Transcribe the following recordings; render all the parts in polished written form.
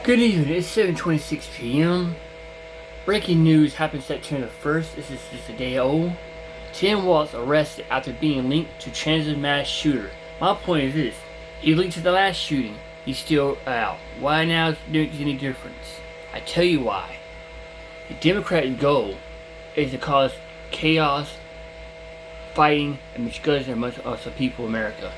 Good evening, it's 7:26 p.m. Breaking news happened September 1st. This is just a day old. Tim Walz arrested after being linked to transit mass shooter. My point is this: he linked to the last shooting. He's still out. Why now does it make any difference? I tell you why. The Democratic goal is to cause chaos, fighting, and misguidance amongst us, the people of America.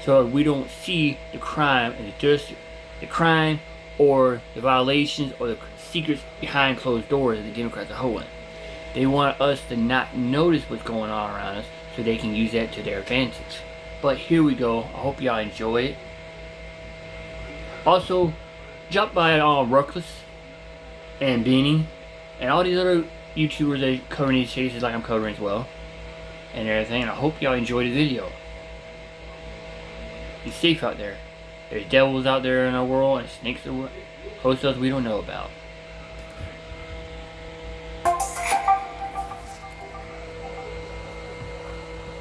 So we don't see the crime and the crime or the violations or the secrets behind closed doors that the Democrats are holding. They want us to not notice what's going on around us so they can use that to their advantage. But here we go. I hope y'all enjoy it. Also, drop by Ruckless and Beanie and all these other YouTubers that are covering these cases like I'm covering as well. And everything. And I hope y'all enjoy the video. Be safe out there. There's devils out there in our world and snakes are close to us we don't know about.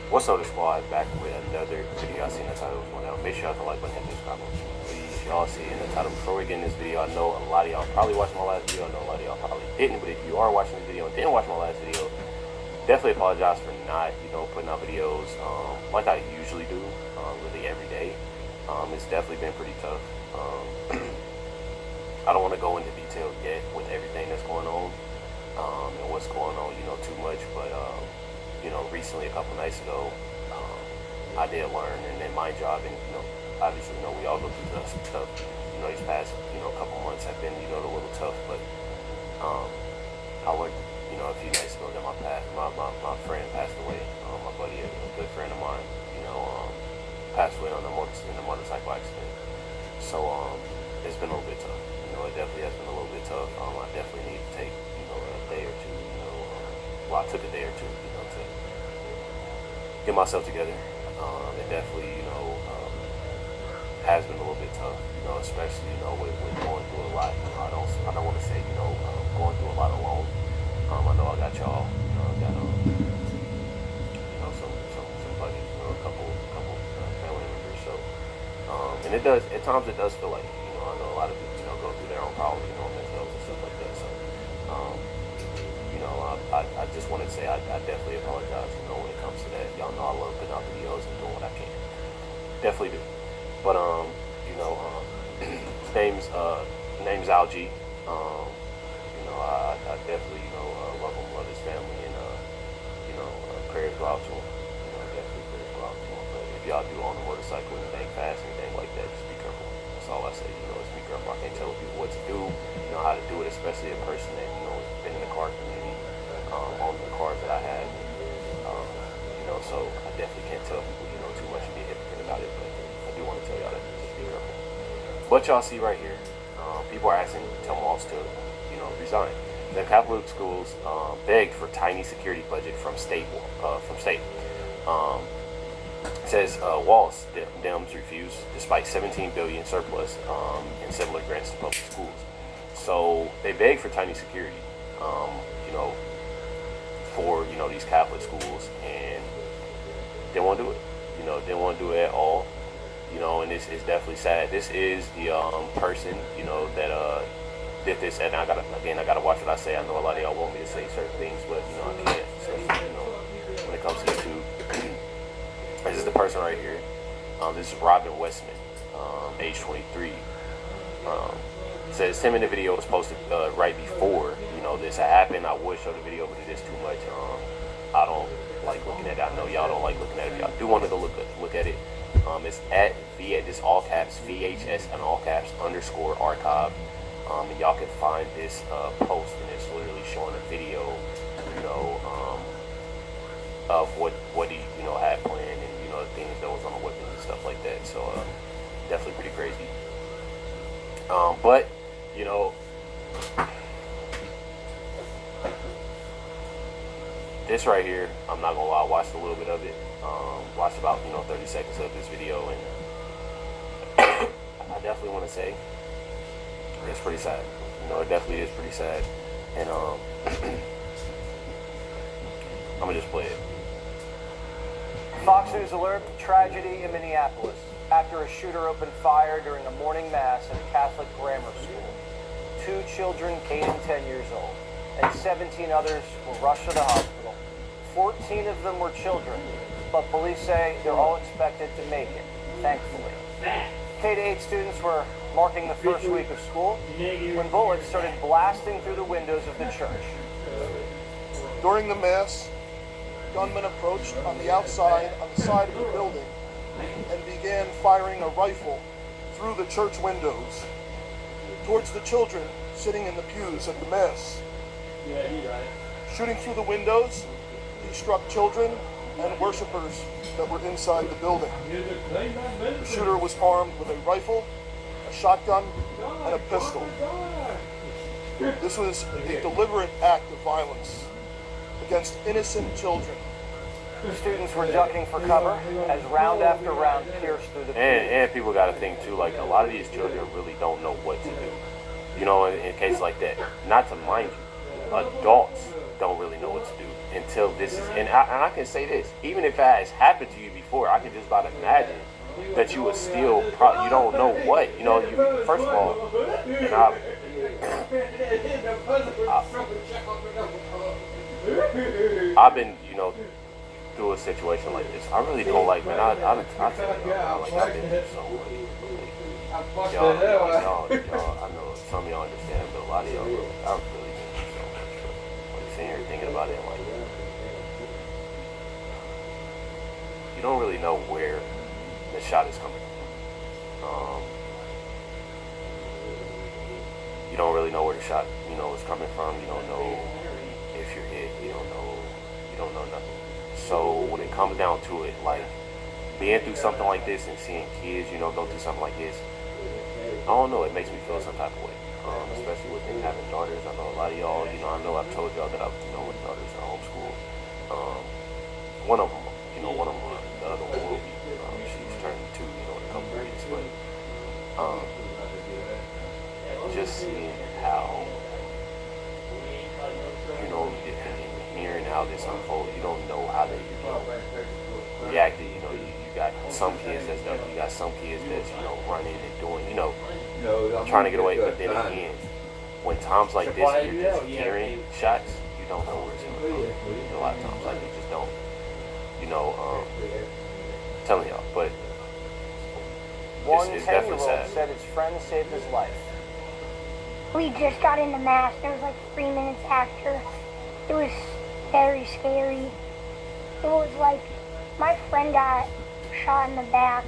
What's up, the squad? Back with another video. I seen the title going out. Make sure y'all hit the like button and subscribe. Please, y'all see in the title. Before we get in this video, I know a lot of y'all probably watched my last video. I know a lot of y'all probably didn't, but if you are watching this video and didn't watch my last video, definitely apologize for not, putting out videos like I usually do, really every day. It's definitely been pretty tough. I don't want to go into detail yet with everything that's going on and what's going on, too much. But recently, a couple nights ago, I did learn, and then my job, and obviously, we all go through stuff. These past, couple months have been, a little tough. But I learned, a few nights ago that my friend passed away. My buddy, a good friend of mine, passed away in a motorcycle accident. So it's been a little bit tough. It definitely has been a little bit tough. I definitely need to take a day or two. I took a day or two, to get myself together. It definitely has been a little bit tough. Especially with going through a lot. I don't want to say going through a lot alone. I know I got y'all. I got some buddies, a couple family members. So and it does at times, it does feel like I know a lot of people go through their own problems, mental health and stuff like that. So I just wanted to say I definitely apologize. When it comes to that, y'all know I love putting out videos and doing what I can. Definitely do. But his name's Algie. I definitely love him, love his family, and prayers go out to him. Definitely prayers go out to him. But if y'all do on a motorcycle, anything fast, anything like that, just be careful. That's all I say. Just be careful. I can't tell people what to do. How to do it, especially a person that has been in the car community, on the cars that I have. So I definitely can't tell people too much and be a hypocrite about it. But I do want to tell y'all that just be careful. What y'all see right here, people are asking Tim Walz to resign. The Catholic schools begged for tiny security budget from state. Says Walz Dems refused despite $17 billion surplus in similar grants to public schools. So they begged for tiny security, for these Catholic schools, and they won't do it. They won't do it at all. And this is definitely sad. This is the person that did this, and I gotta watch what I say. I know a lot of y'all want me to say certain things, but I can't. Especially when it comes to YouTube. This is the person right here. This is Robin Westman, age 23. Says Tim in the video was posted right before this happened. I would show the video, but it is too much. I don't like looking at it. I know y'all don't like looking at it. If y'all do want to go look at it. It's at this all caps VHS and all caps _ archive. And y'all can find this post, and it's literally showing a video, of what he had planned, and the things that was on the weapons and stuff like that. So definitely pretty crazy. But this right here, I'm not gonna lie, I watched a little bit of it. Watched about 30 seconds of this video, and I definitely want to say it's pretty sad. It definitely is pretty sad. And I'm gonna just play it. Fox News alert, tragedy in Minneapolis after a shooter opened fire during a morning mass at a Catholic grammar school. 2 children 8 and 10 years old, and 17 others were rushed to the hospital. 14 of them were children, but police say they're all expected to make it, thankfully. K-8 students were marking the first week of school when bullets started blasting through the windows of the church. During the mass, gunmen approached on the outside, on the side of the building, and began firing a rifle through the church windows towards the children sitting in the pews at the mass. Shooting through the windows, he struck children and worshipers that were inside the building. The shooter was armed with a rifle, a shotgun, and a pistol. This was a deliberate act of violence against innocent children. Students were ducking for cover as round after round pierced through the pews. And people got to think too, like a lot of these children really don't know what to do. You know, in cases like that, not to mind you, adults don't really know what to do until this is, and I can say this, even if it has happened to you before, I can just about imagine that you would still, you don't know what, you know, you, first of all, and I've been, you know, through a situation like this. I really don't like, man, I tell you, like, I've been through so much. Like, y'all, I know some of y'all understand, but a lot of y'all, I've really been through so much. Like, sitting here thinking about it, like, you don't really know where the shot is coming from. You don't really know where the shot, you know, is coming from. You don't know if you're hit. You don't know nothing. So when it comes down to it, like being through something like this and seeing kids, you know, go through something like this, I don't know, it makes me feel some type of way. Especially with them having daughters. I know a lot of y'all, you know, I know I've told y'all that I've, you know, with daughters are homeschooled. One of them, the other one will be. She's turning 2, you know, in a couple of weeks. But just seeing how, you know, and hearing how this unfolds, you don't know how they, you know, reacted. You know, you got some kids that's you know, running and doing, you know, trying to get away. But then again, when times like this, you're just hearing shots, you don't know where it's coming from. A lot of times, like, you just don't. You know, telling y'all, but One it's 10-year-old definitely sad. said his friend saved his life. We just got into mass. It was like 3 minutes after. It was very scary. It was like my friend got shot in the back.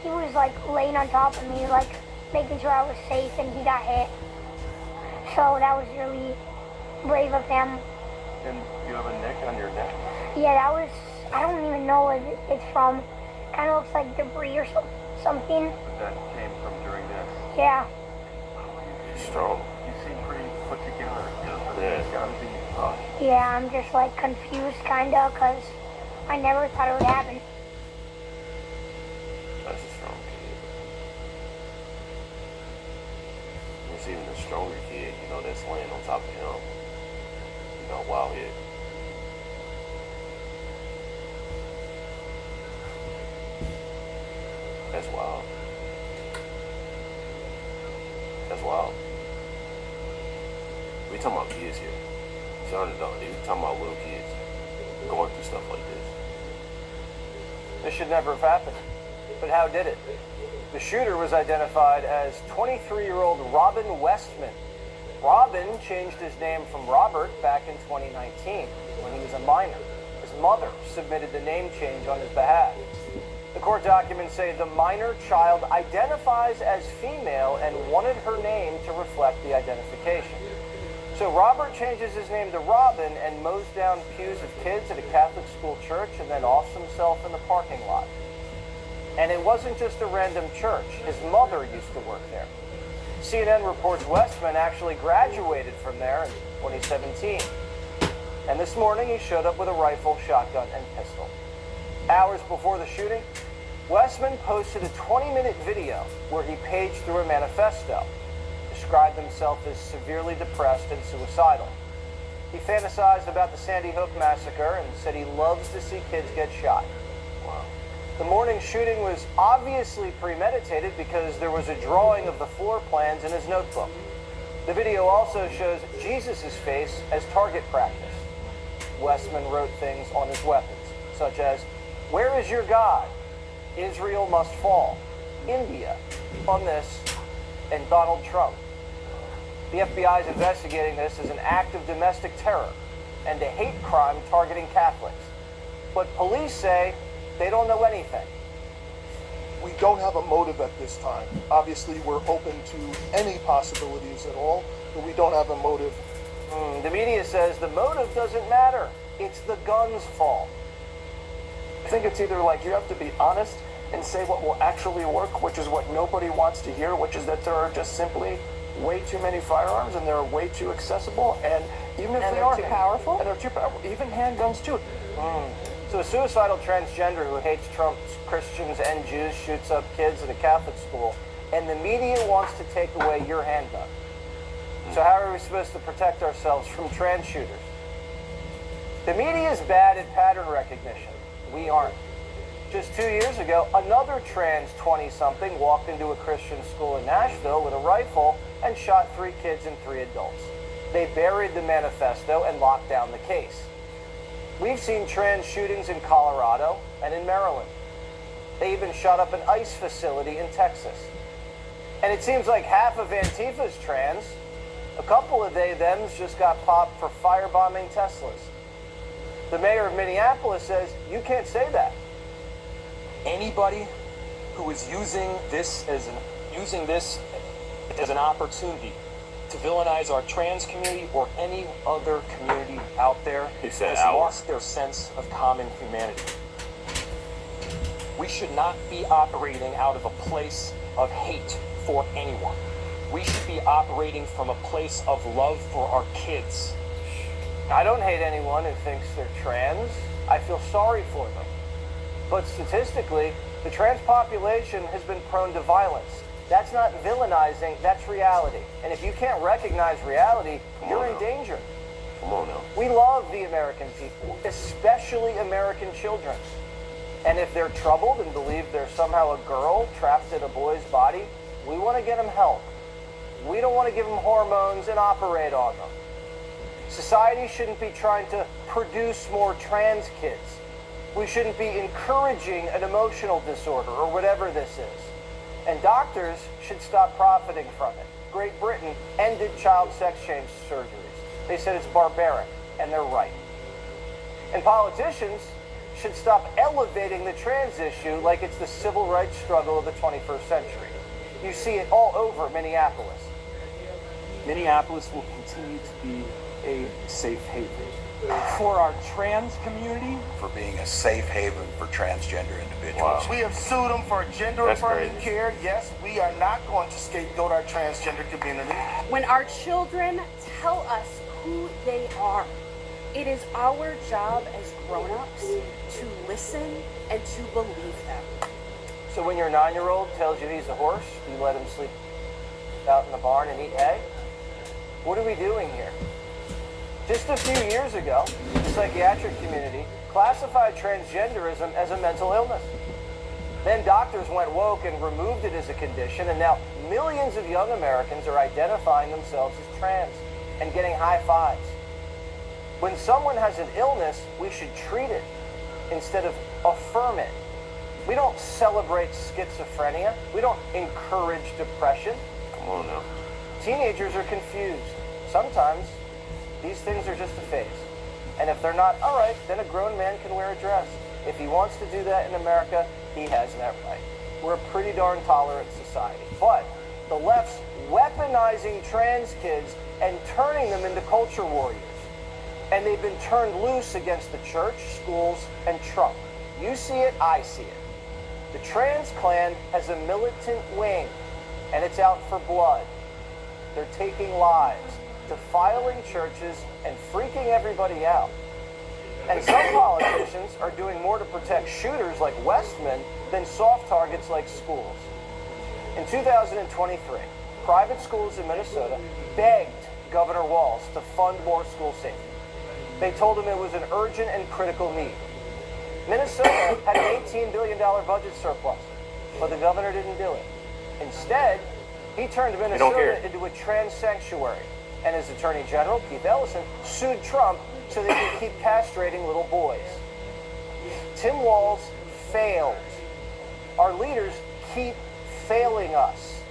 He was like laying on top of me, like making sure I was safe, and he got hit. So that was really brave of him. And you have a nick on your neck? Yeah, that was, I don't even know what it's from. Kind of looks like debris or something. But that came from during this. Yeah. Strong. You seem pretty put together. Yeah. It's gotta be tough. Yeah, I'm just like confused kinda, because I never thought it would happen. That's a strong kid. It's even a stronger kid, you know, that's laying on top of him. You know, wow hit. That's wild. That's wild. We talking about kids here. Son and daughter, we talking about little kids going through stuff like this. This should never have happened. But how did it? The shooter was identified as 23-year-old Robin Westman. Robin changed his name from Robert back in 2019 when he was a minor. His mother submitted the name change on his behalf. The court documents say the minor child identifies as female and wanted her name to reflect the identification. So Robert changes his name to Robin and mows down pews of kids at a Catholic school church and then offs himself in the parking lot. And it wasn't just a random church. His mother used to work there. CNN reports Westman actually graduated from there in 2017. And this morning he showed up with a rifle, shotgun, and pistol. Hours before the shooting, Westman posted a 20-minute video where he paged through a manifesto, described himself as severely depressed and suicidal. He fantasized about the Sandy Hook massacre and said he loves to see kids get shot. Wow. The morning shooting was obviously premeditated because there was a drawing of the floor plans in his notebook. The video also shows Jesus' face as target practice. Westman wrote things on his weapons, such as, "Where is your God? Israel must fall. India," on this, and Donald Trump. The FBI is investigating this as an act of domestic terror and a hate crime targeting Catholics. But police say they don't know anything. We don't have a motive at this time. Obviously, we're open to any possibilities at all, but we don't have a motive. The media says the motive doesn't matter. It's the gun's fault. I think it's either like you have to be honest and say what will actually work, which is what nobody wants to hear, which is that there are just simply way too many firearms and they're way too accessible, and even if they are too powerful, and they're too powerful, even handguns too. So a suicidal transgender who hates Trump's Christians and Jews shoots up kids at a Catholic school, and the media wants to take away your handgun. So how are we supposed to protect ourselves from trans shooters? The media is bad at pattern recognition. We aren't. Just 2 years ago, another trans 20-something walked into a Christian school in Nashville with a rifle and shot 3 kids and 3 adults. They buried the manifesto and locked down the case. We've seen trans shootings in Colorado and in Maryland. They even shot up an ICE facility in Texas. And it seems like half of Antifa's trans. A couple of they-thems just got popped for firebombing Teslas. The mayor of Minneapolis says, you can't say that. Anybody who is using this as an opportunity to villainize our trans community or any other community out there has lost their sense of common humanity. We should not be operating out of a place of hate for anyone. We should be operating from a place of love for our kids. I don't hate anyone who thinks they're trans. I feel sorry for them. But statistically, the trans population has been prone to violence. That's not villainizing, that's reality. And if you can't recognize reality, you're in danger. Come on now. We love the American people, especially American children. And if they're troubled and believe they're somehow a girl trapped in a boy's body, we want to get them help. We don't want to give them hormones and operate on them. Society shouldn't be trying to produce more trans kids. We shouldn't be encouraging an emotional disorder or whatever this is. And doctors should stop profiting from it. Great Britain ended child sex change surgeries. They said it's barbaric, and they're right. And politicians should stop elevating the trans issue like it's the civil rights struggle of the 21st century. You see it all over Minneapolis. Minneapolis will continue to be a safe haven for our trans community. For being a safe haven for transgender individuals. Wow. We have sued them for gender-affirming crazy. care. Yes, we are not going to scapegoat our transgender community. when our children tell us who they are, it is our job as grown-ups to listen and to believe them. So when your 9-year-old tells you he's a horse, you let him sleep out in the barn and eat hay? What are we doing here? Just a few years ago, the psychiatric community classified transgenderism as a mental illness. Then doctors went woke and removed it as a condition, and now millions of young Americans are identifying themselves as trans and getting high fives. When someone has an illness, we should treat it instead of affirm it. We don't celebrate schizophrenia. We don't encourage depression. Come on now. Teenagers are confused. Sometimes these things are just a phase. And if they're not, all right, then a grown man can wear a dress. If he wants to do that in America, he has that right. We're a pretty darn tolerant society. But the left's weaponizing trans kids and turning them into culture warriors. And they've been turned loose against the church, schools, and Trump. You see it, I see it. The trans Klan has a militant wing, and it's out for blood. They're taking lives, defiling churches, and freaking everybody out. And some politicians are doing more to protect shooters like Westman than soft targets like schools. In 2023, private schools in Minnesota begged Governor Walz to fund more school safety. They told him it was an urgent and critical need. Minnesota had an $18 billion budget surplus, but the governor didn't do it. Instead, He turned don't care. Minnesota into a trans sanctuary. And his Attorney General, Keith Ellison, sued Trump so they could keep castrating little boys. Tim Walz failed. Our leaders keep failing us.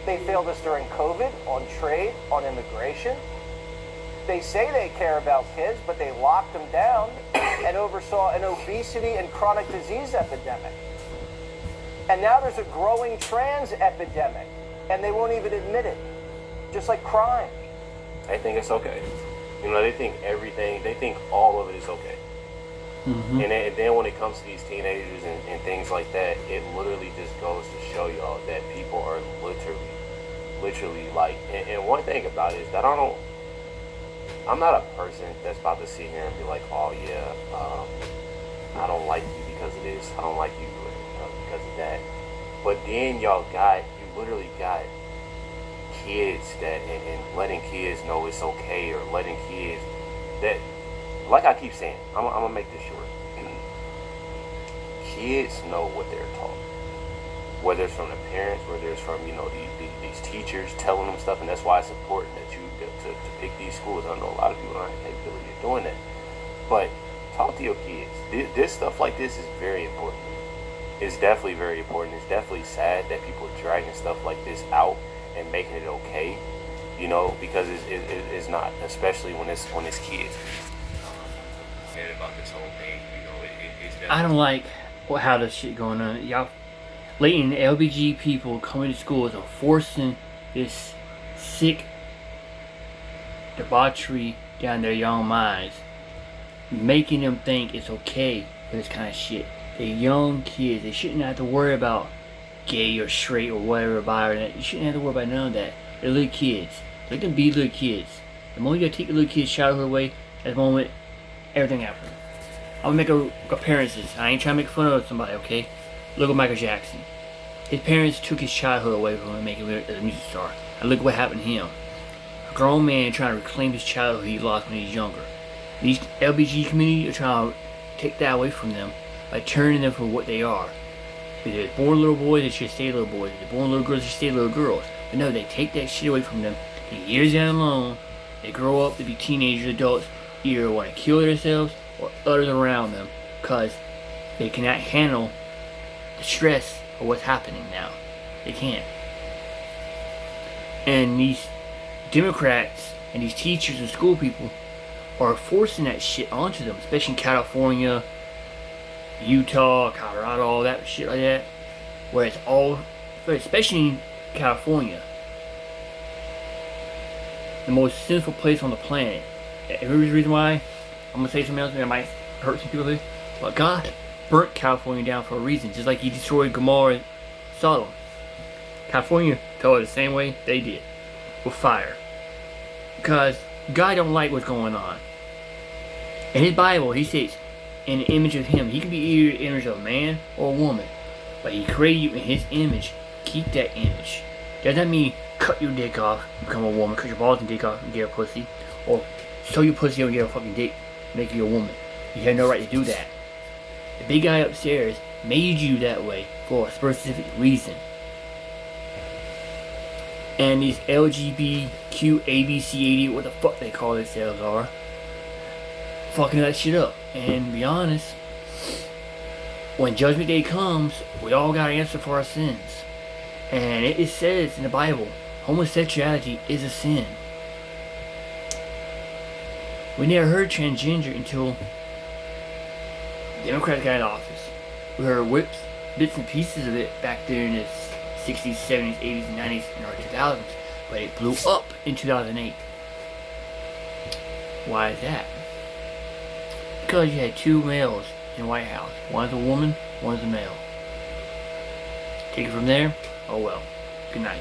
They failed us during COVID, on trade, on immigration. They say they care about kids, but they locked them down and oversaw an obesity and chronic disease epidemic. And now there's a growing trans epidemic, and they won't even admit it. Just like crime. They think it's okay. You know, they think everything, they think all of it is okay. Mm-hmm. And then when it comes to these teenagers and things like that, it literally just goes to show y'all that people are literally like, and one thing about it is that I'm not a person that's about to sit here and be like, oh yeah, I don't like you because of this, I don't like you because of that. But then you literally got kids that, and letting kids know it's okay, or letting kids that, like I keep saying, I'm gonna make this short. Kids know what they're taught, whether it's from the parents, whether it's from, you know, these teachers telling them stuff, and that's why it's important that you to pick these schools. I know a lot of people don't have the capability of doing that, but talk to your kids. This stuff like this is very important. It's definitely very important. It's definitely sad that people are dragging stuff like this out and making it okay, you know, because it's not, especially when it's kids. And about this whole thing, you know, it's definitely, I don't like how this shit going on. Y'all letting LBG people come into schools and forcing this sick debauchery down their young minds, making them think it's okay for this kind of shit. They're young kids. They shouldn't have to worry about gay or straight or whatever about it. You shouldn't have to worry about none of that. They're little kids. Let them be little kids. The moment you gotta take the little kid's childhood away, at the moment everything happens. I'm gonna make appearances. I ain't trying to make fun of somebody, okay? Look at Michael Jackson. His parents took his childhood away from him and made him a music star. And look what happened to him. A grown man trying to reclaim his childhood he lost when he was younger. These LBG community are trying to take that away from them by turning them for what they are. If they're born little boys, they should stay little boys. If they're born little girls, they should stay little girls. But no, they take that shit away from them. And years down the line, they grow up to be teenagers, adults, either want to kill themselves or others around them, because they cannot handle the stress of what's happening now. They can't. And these Democrats and these teachers and school people are forcing that shit onto them, especially in California, Utah, Colorado, all that shit like that, where it's all, especially in California, the most sinful place on the planet. And here's the reason why. I'm gonna say something else that might hurt some people here, but God burnt California down for a reason, just like He destroyed Gomorrah and Sodom. California fell the same way they did, with fire, because God don't like what's going on. In His Bible, He says, in the image of Him, He can be either the image of a man or a woman, but He created you in His image. Keep that image. Does that mean cut your dick off, become a woman, cut your balls and dick off and get a pussy, or sew your pussy and get a fucking dick, make you a woman? You have no right to do that. The big guy upstairs made you that way for a specific reason. And these LGBTQ, ABC, what the fuck they call themselves are, fucking that shit up. And to be honest, when Judgment Day comes, we all got to answer for our sins. And it says in the Bible, homosexuality is a sin. We never heard transgender until Democrats got in office. We heard bits and pieces of it back there in the 60s, 70s, 80s, and 90s, and early 2000s. But it blew up in 2008. Why is that? Because you had two males in the White House. One's a woman, one's a male. Take it from there. Oh well. Good night.